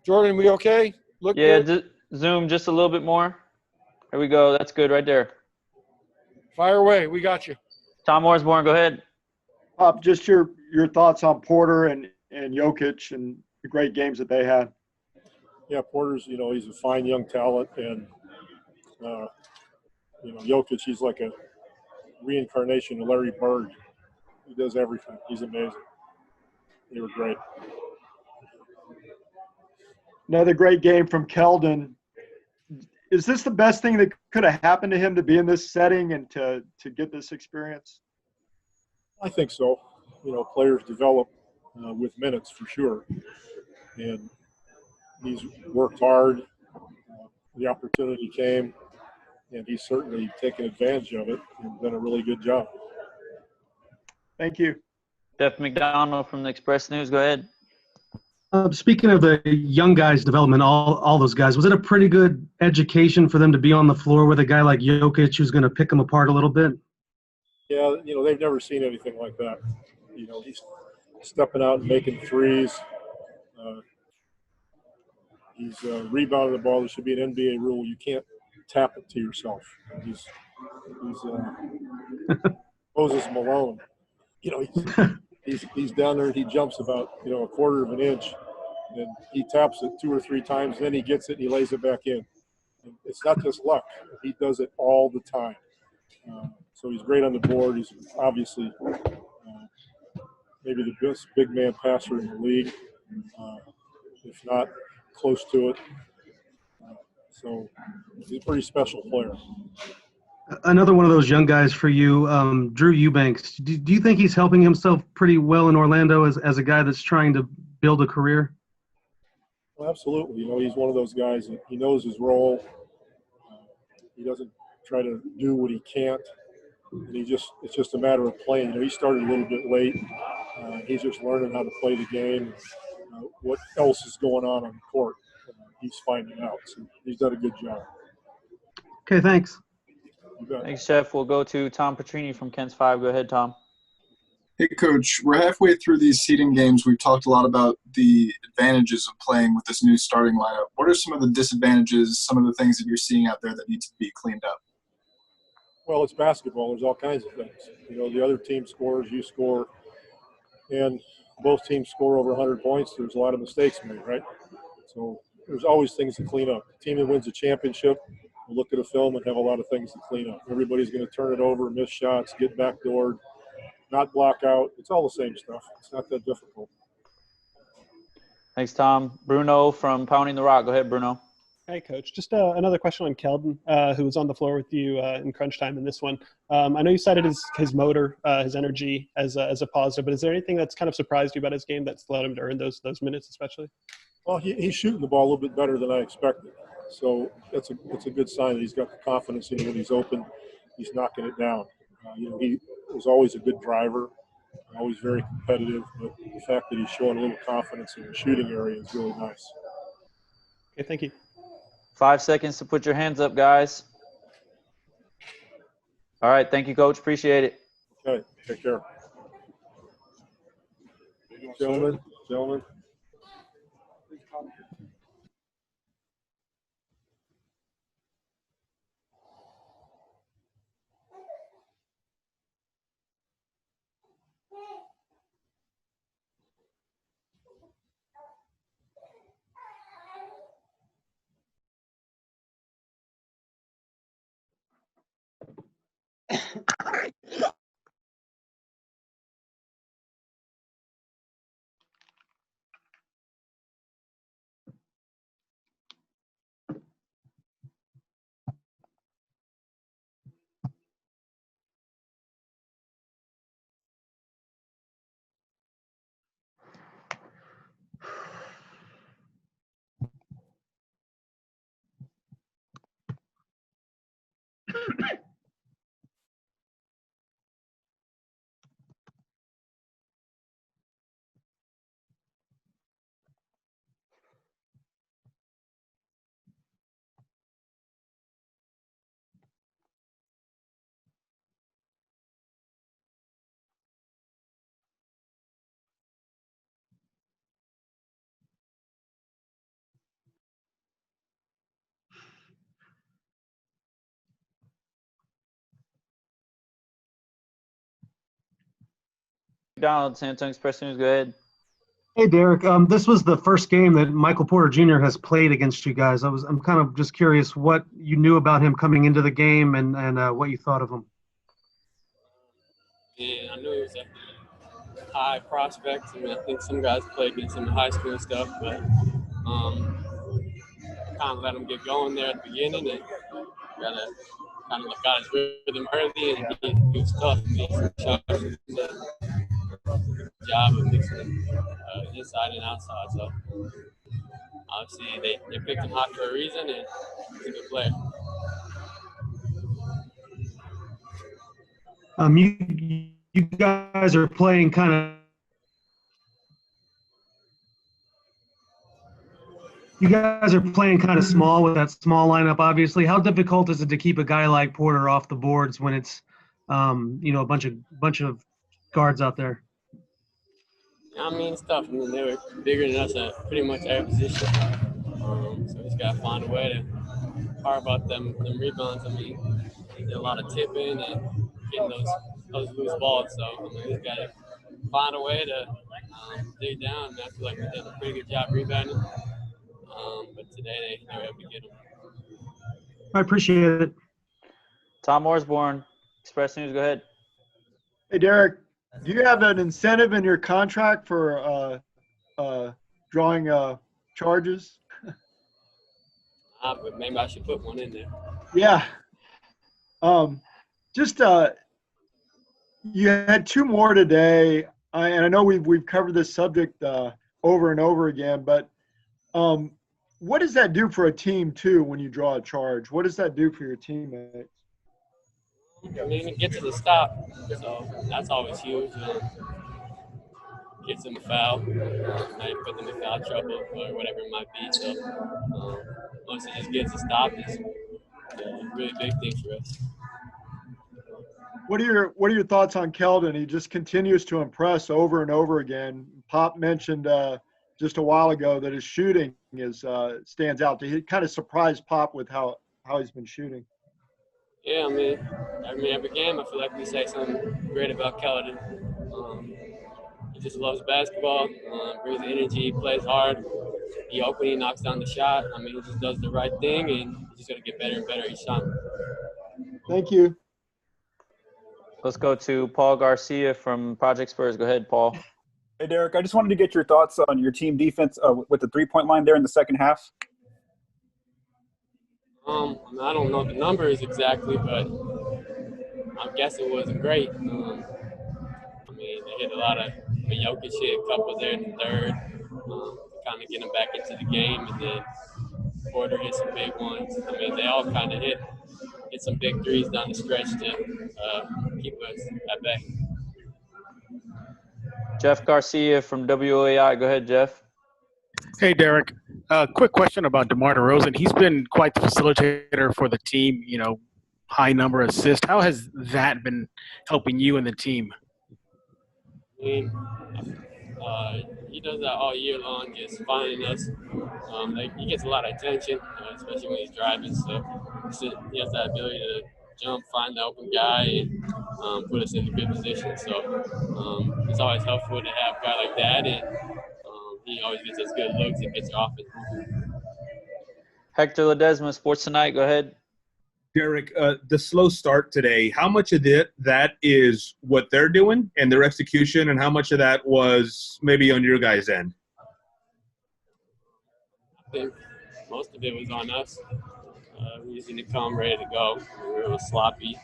Jordan, we okay? Look Yeah, good? zoom just a little bit more. There we go. That's good right there. Fire away. We got you. Tom Osborne, go ahead. Just your thoughts on Porter and Jokic and the great games that they had. Yeah, Porter's, he's a fine young talent, and Jokic, he's like a reincarnation of Larry Bird. He does everything. He's amazing. They were great. Another great game from Keldon. Is this the best thing that could have happened to him to be in this setting and to get this experience? I think so. Players develop with minutes for sure, and he's worked hard. The opportunity came, and he's certainly taken advantage of it and done a really good job. Thank you. Jeff McDonald from the Express News, go ahead. Speaking of the young guys' development, all those guys, was it a pretty good education for them to be on the floor with a guy like Jokic who's going to pick them apart a little bit? Yeah, they've never seen anything like that. He's stepping out and making threes. He's rebounding the ball. There should be an NBA rule. You can't tap it to yourself. He's Moses Malone. He's down there and he jumps about, a quarter of an inch. And he taps it 2 or 3 times. Then he gets it and he lays it back in. And it's not just luck. He does it all the time. So he's great on the board. He's obviously maybe the best big man passer in the league, if not close to it. So he's a pretty special player. Another one of those young guys for you, Drew Eubanks. Do you think he's helping himself pretty well in Orlando as a guy that's trying to build a career? Well, absolutely. He's one of those guys that he knows his role. He doesn't try to do what he can't. And it's just a matter of playing. He started a little bit late. He's just learning how to play the game. What else is going on the court, he's finding out. So he's done a good job. Okay, thanks. Thanks, Jeff. We'll go to Tom Petrini from Kent's 5. Go ahead, Tom. Hey, Coach. We're halfway through these seeding games. We've talked a lot about the advantages of playing with this new starting lineup. What are some of the disadvantages, some of the things that you're seeing out there that need to be cleaned up? Well, it's basketball. There's all kinds of things. The other team scores, you score, and both teams score over 100 points. There's a lot of mistakes made, right? So there's always things to clean up. The team that wins the championship will look at a film and have a lot of things to clean up. Everybody's going to turn it over, miss shots, get backdoored, not block out. It's all the same stuff. It's not that difficult. Thanks, Tom. Bruno from Pounding the Rock. Go ahead, Bruno. Hey, Coach. Just another question on Keldon, who was on the floor with you in crunch time in this one. I know you cited his motor, his energy as a positive, but is there anything that's kind of surprised you about his game that's allowed him to earn those minutes especially? Well, he's shooting the ball a little bit better than I expected. So it's a good sign that he's got the confidence. When he's open, he's knocking it down. He was always a good driver, always very competitive, but the fact that he's showing a little confidence in the shooting area is really nice. Okay, thank you. 5 seconds to put your hands up, guys. All right, thank you, Coach. Appreciate it. Okay, take care. Gentlemen. Donald, San Antonio Express News. Go ahead. Hey, Derek. This was the first game that Michael Porter Jr. has played against you guys. I'm kind of just curious what you knew about him coming into the game and what you thought of him. Yeah, I knew he was a high prospect. I mean, I think some guys played against him in high school and stuff, but kind of let him get going there at the beginning and gotta kind of got his rhythm early, and he was tough. He did a job of mixing inside and outside. So obviously they picked him hot for a reason, and he's a good player. You guys are playing kind of. You guys are playing kind of small with that small lineup, obviously. How difficult is it to keep a guy like Porter off the boards when it's, a bunch of guards out there? I mean, it's tough. I mean, they were bigger than us at pretty much every position. So we just got to find a way to carve out them rebounds. I mean, they did a lot of tipping and getting those loose balls. So, I mean, we just got to find a way to dig down. And I feel like we did a pretty good job rebounding. But today they were able to get them. I appreciate it. Tom Osborne, Express News. Go ahead. Hey, Derek, do you have an incentive in your contract for drawing charges? But maybe I should put one in there. Yeah. You had two more today, and I know we've covered this subject over and over again, but what does that do for a team too when you draw a charge? What does that do for your teammates? I mean, it gets to the stop, so that's always huge. Gets them a foul, might put them in foul trouble or whatever it might be. So once it just gets a stop, it's a really big thing for us. What are your thoughts on Keldon? He just continues to impress over and over again. Pop mentioned just a while ago that his shooting stands out. He kind of surprised Pop with how he's been shooting. Yeah, I mean, every game I feel like we say something great about Keldon. He just loves basketball, brings energy, plays hard. He openly knocks down the shot. I mean, he just does the right thing, and he's just going to get better and better each time. Thank you. Let's go to Paul Garcia from Project Spurs. Go ahead, Paul. Hey, Derek, I just wanted to get your thoughts on your team defense with the three-point line there in the second half. I don't know the numbers exactly, but I guess it wasn't great. I mean, they hit a lot of – Jokic hit a couple there in the third, kind of get them back into the game, and then Porter hit some big ones. I mean, they all kind of hit some big threes down the stretch to keep us at bay. Jeff Garcia from WOAI. Go ahead, Jeff. Hey, Derek. Quick question about DeMar DeRozan. He's been quite the facilitator for the team, high number of assists. How has that been helping you and the team? I mean, he does that all year long, just finding us. He gets a lot of attention, especially when he's driving. So he has that ability to jump, find the open guy, and put us in a good position. So it's always helpful to have a guy like that, and he always gets us good looks and gets our offense moving. Hector Ledesma, Sports Tonight. Go ahead. Derek, the slow start today, how much of that is what they're doing and their execution, and how much of that was maybe on your guys' end? I think most of it was on us. We just didn't come ready to go. We were a little sloppy.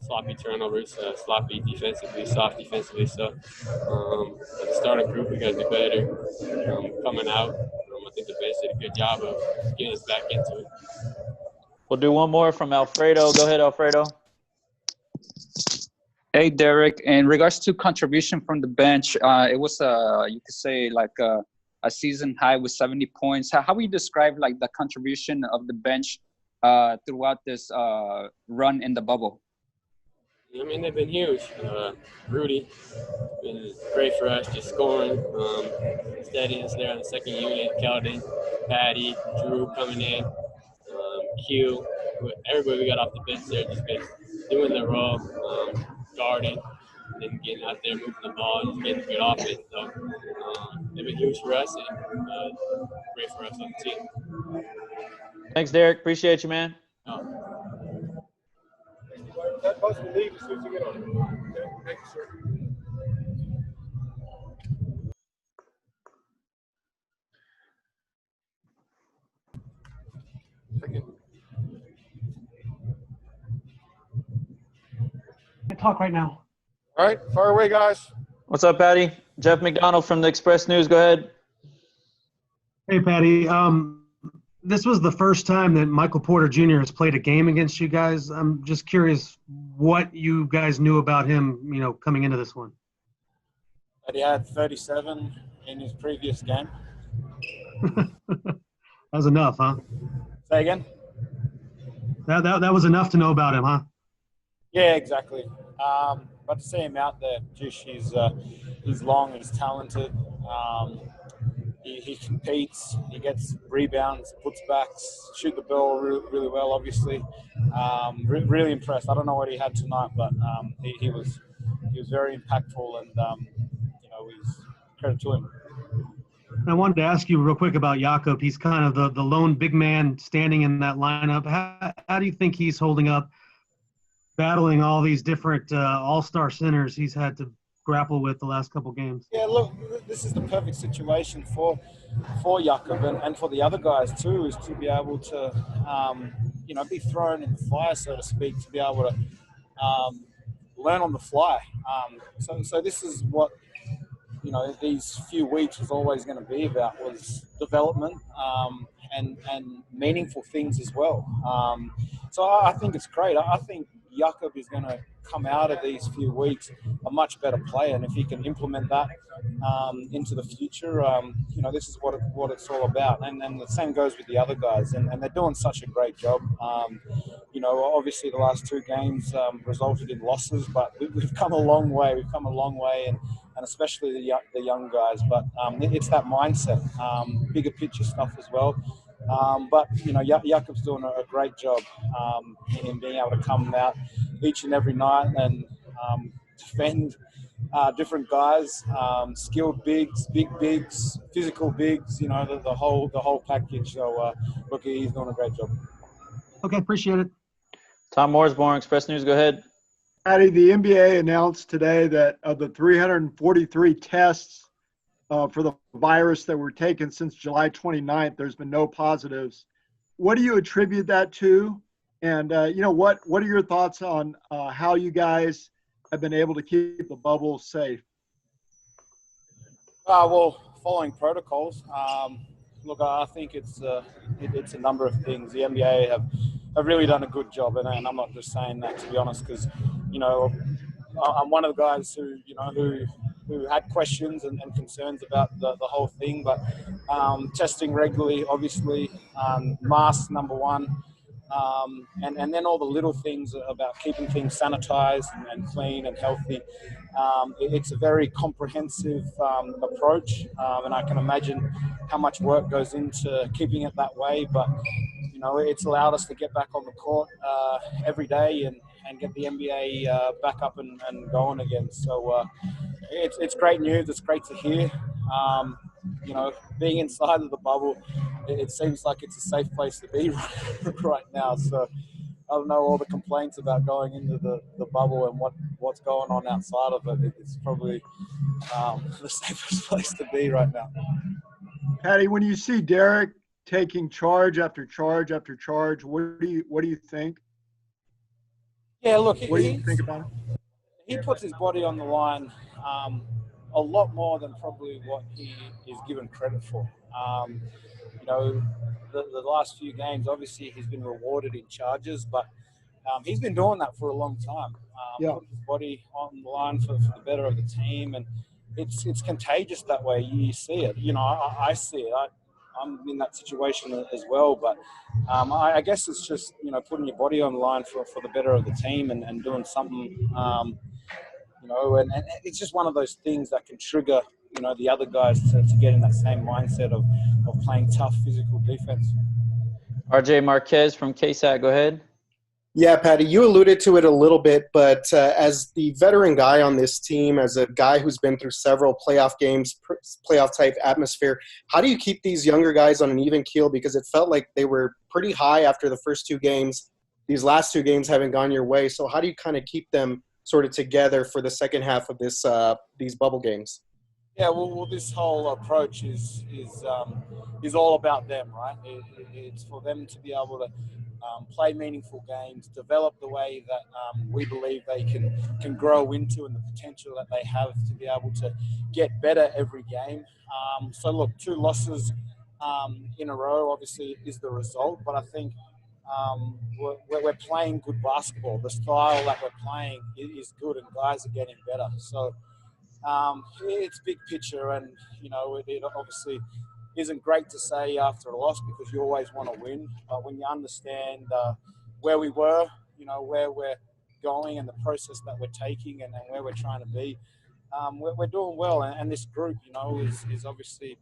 Sloppy turnovers, sloppy defensively, soft defensively. So the starting group, we got to do better coming out. I think the bench did a good job of getting us back into it. We'll do one more from Alfredo. Go ahead, Alfredo. Hey, Derek. In regards to contribution from the bench, it was, you could say, like a season high with 70 points. How would you describe like the contribution of the bench throughout this run in the bubble? I mean, they've been huge. Rudy been great for us, just scoring. Steadiness there on the second unit. Keldon, Patty, Drew coming in. Q, everybody we got off the bench there just been doing their role, guarding. and getting out there, moving the ball, and getting good offense. So they've been huge for us and great for us on the team. Thanks, Derek. Appreciate you, man. That bus will leave as soon as you get on it. Okay? Thank you, sir. Talk right now. All right, fire away, guys. What's up, Patty? Jeff McDonald from the Express News. Go ahead. Hey, Patty. This was the first time that Michael Porter Jr. has played a game against you guys. I'm just curious what you guys knew about him, coming into this one. But he had 37 in his previous game. That was enough, huh? Say again? That was enough to know about him, huh? Yeah, exactly. But to see him out there, he's long, he's talented. He competes, he gets rebounds, puts backs, shoot the ball really well, obviously. Really impressed. I don't know what he had tonight, but he was very impactful, and he's credit to him. I wanted to ask you real quick about Jakob. He's kind of the lone big man standing in that lineup. How do you think he's holding up, battling all these different all-star centers he's had to grapple with the last couple games? Yeah, look, this is the perfect situation for Jakob and for the other guys too, is to be able to, be thrown in the fire, so to speak, to be able to learn on the fly. So this is what, these few weeks was always going to be about, was development and meaningful things as well. So I think it's great. I think Jakob is going to come out of these few weeks a much better player, and if he can implement that into the future, this is what it's all about. And the same goes with the other guys, and they're doing such a great job. Obviously the last two games resulted in losses, but we've come a long way. We've come a long way, and especially the young guys. But it's that mindset, bigger picture stuff as well. But Jakob's doing a great job in being able to come out each and every night and defend different guys, skilled bigs, big bigs, physical bigs. The whole package. So look, he's doing a great job. Okay, appreciate it. Tom Mooresborn, Express News. Go ahead. Patty, the NBA announced today that of the 343 tests for the virus that were taken since July 29th, there's been no positives. What do you attribute that to? And, what are your thoughts on how you guys have been able to keep the bubble safe? Well, following protocols. Look, I think it's a number of things. The NBA have really done a good job, and I'm not just saying that to be honest, because, I'm one of the guys who had questions and concerns about the whole thing, but testing regularly, obviously, masks number one, and then all the little things about keeping things sanitized and clean and healthy. It's a very comprehensive approach, and I can imagine how much work goes into keeping it that way, but it's allowed us to get back on the court every day and get the NBA back up and going again. So it's great news. It's great to hear. Being inside of the bubble, it seems like it's a safe place to be right now. So I don't know, all the complaints about going into the bubble and what's going on outside of it. It's probably the safest place to be right now. Patty, when you see Derek taking charge after charge after charge, what do you think? Yeah, look, what do you think about it? He puts his body on the line a lot more than probably what he is given credit for. The last few games, obviously, he's been rewarded in charges, but he's been doing that for a long time. Putting his body on the line for the better of the team, and it's contagious that way. You see it. I see it. I'm in that situation as well, but I guess it's just putting your body on the line for the better of the team and doing something. And it's just one of those things that can trigger the other guys to get in that same mindset of playing tough physical defense. RJ Marquez from KSAT, go ahead. Yeah, Patty, you alluded to it a little bit, but as the veteran guy on this team, as a guy who's been through several playoff games, playoff-type atmosphere, how do you keep these younger guys on an even keel? Because it felt like they were pretty high after the first two games. These last two games haven't gone your way. So how do you kind of keep them sort of together for the second half of these bubble games? Yeah, well, this whole approach is all about them, right? It's for them to be able to play meaningful games, develop the way that we believe they can grow into, and the potential that they have to be able to get better every game. So look, 2 losses in a row obviously is the result, but I think we're playing good basketball. The style that we're playing is good, and guys are getting better. So it's big picture, and it obviously isn't great to say after a loss because you always want to win. But when you understand where we were, where we're going, and the process that we're taking, and where we're trying to be, we're doing well. And this group, is obviously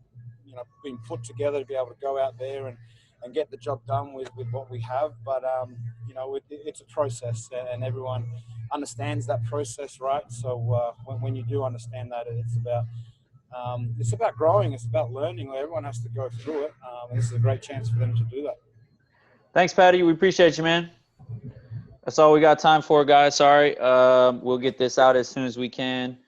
being put together to be able to go out there and get the job done with what we have. But it's a process, and everyone understands that process, right? So when you do understand that, it's about growing, it's about learning. Everyone has to go through it, and this is a great chance for them to do that. Thanks, Patty. We appreciate you, man. That's all we got time for, guys. Sorry. We'll get this out as soon as we can.